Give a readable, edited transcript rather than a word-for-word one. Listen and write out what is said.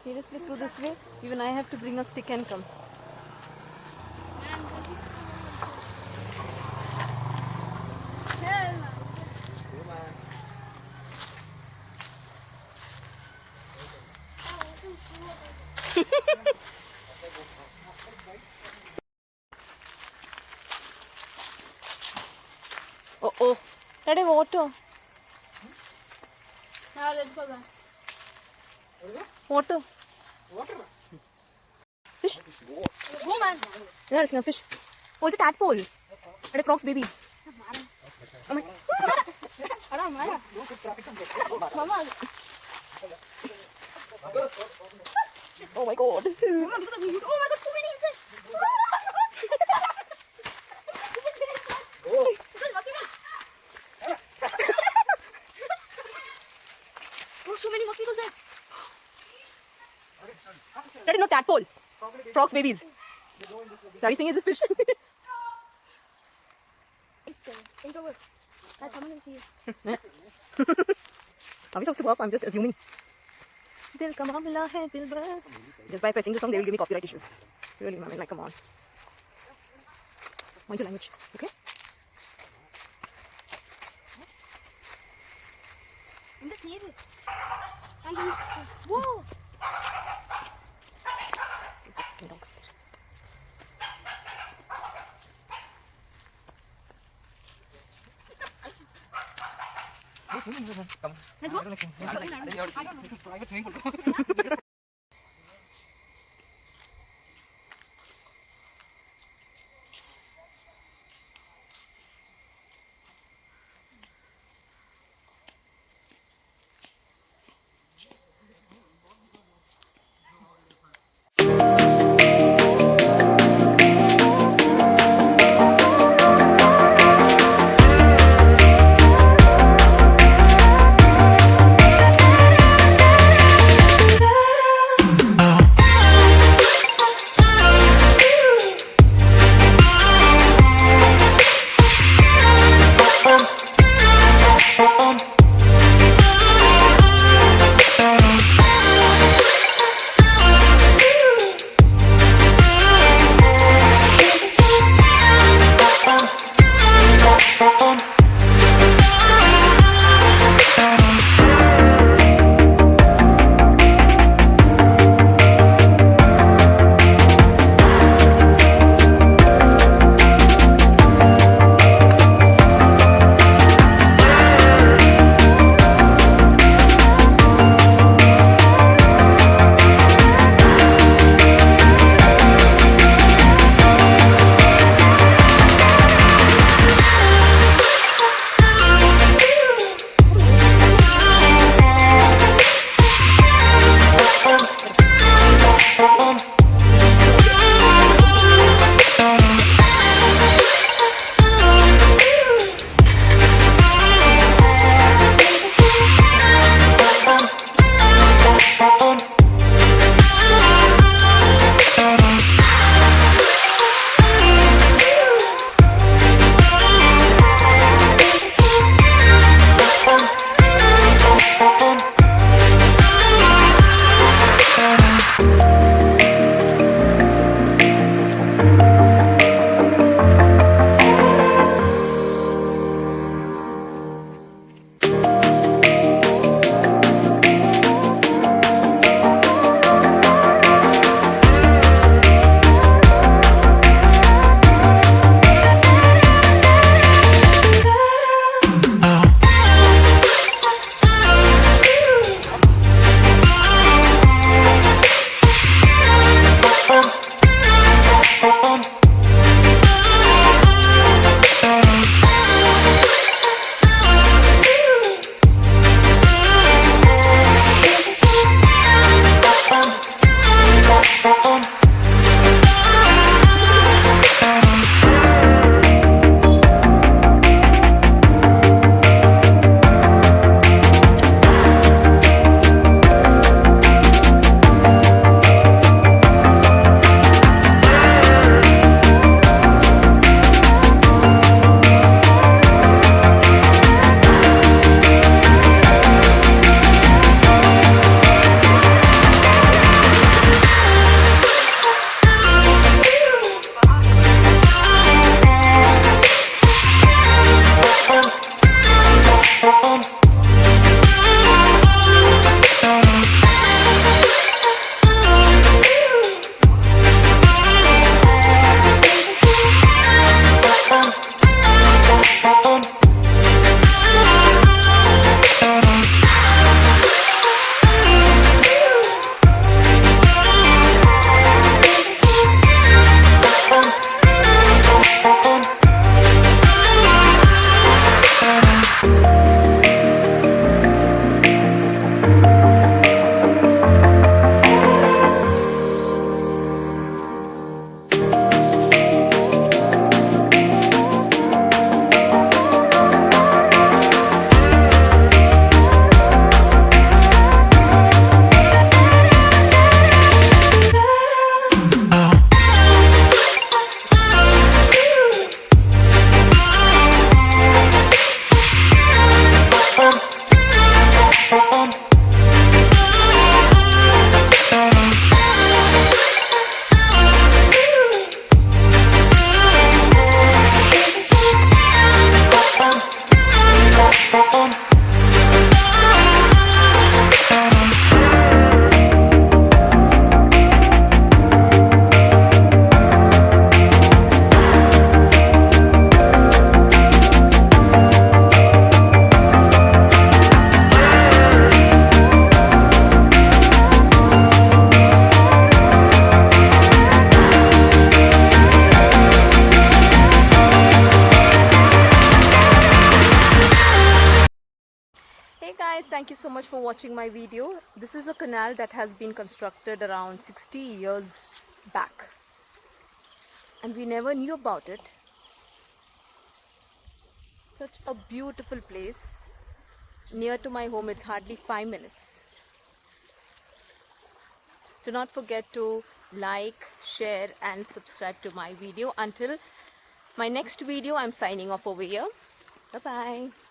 Seriously, through this way, even I have to bring a stick and come. Oh, Daddy, water. Now let's go back. Water. Fish. Go, man. Yeah, it's a fish. Oh, it's a tadpole. And a frog's baby. Oh my. Mama. Oh my god. Mama, because of you. Oh my god, so many insects. Oh, so many mosquitoes there. That is not tadpole. Frog's babies. Daddy's saying it's a fish. Introvert. That someone can see you. Are we supposed to go up? I'm just assuming. Dil ka maamla hai dilbar. Just by pressing the song, they will give me copyright issues. Really, I mean, like, come on. Mind your language, okay? I'm just near it. Whoa! Who's that fucking dog? Let's go. Private swimming pool. guys, thank you so much for watching my video. This is a canal that has been constructed around 60 years back, and we never knew about it. Such a beautiful place. Near to my home, it's hardly 5 minutes. Do not forget to like, share and subscribe to my video. Until my next video, I'm signing off over here. Bye bye.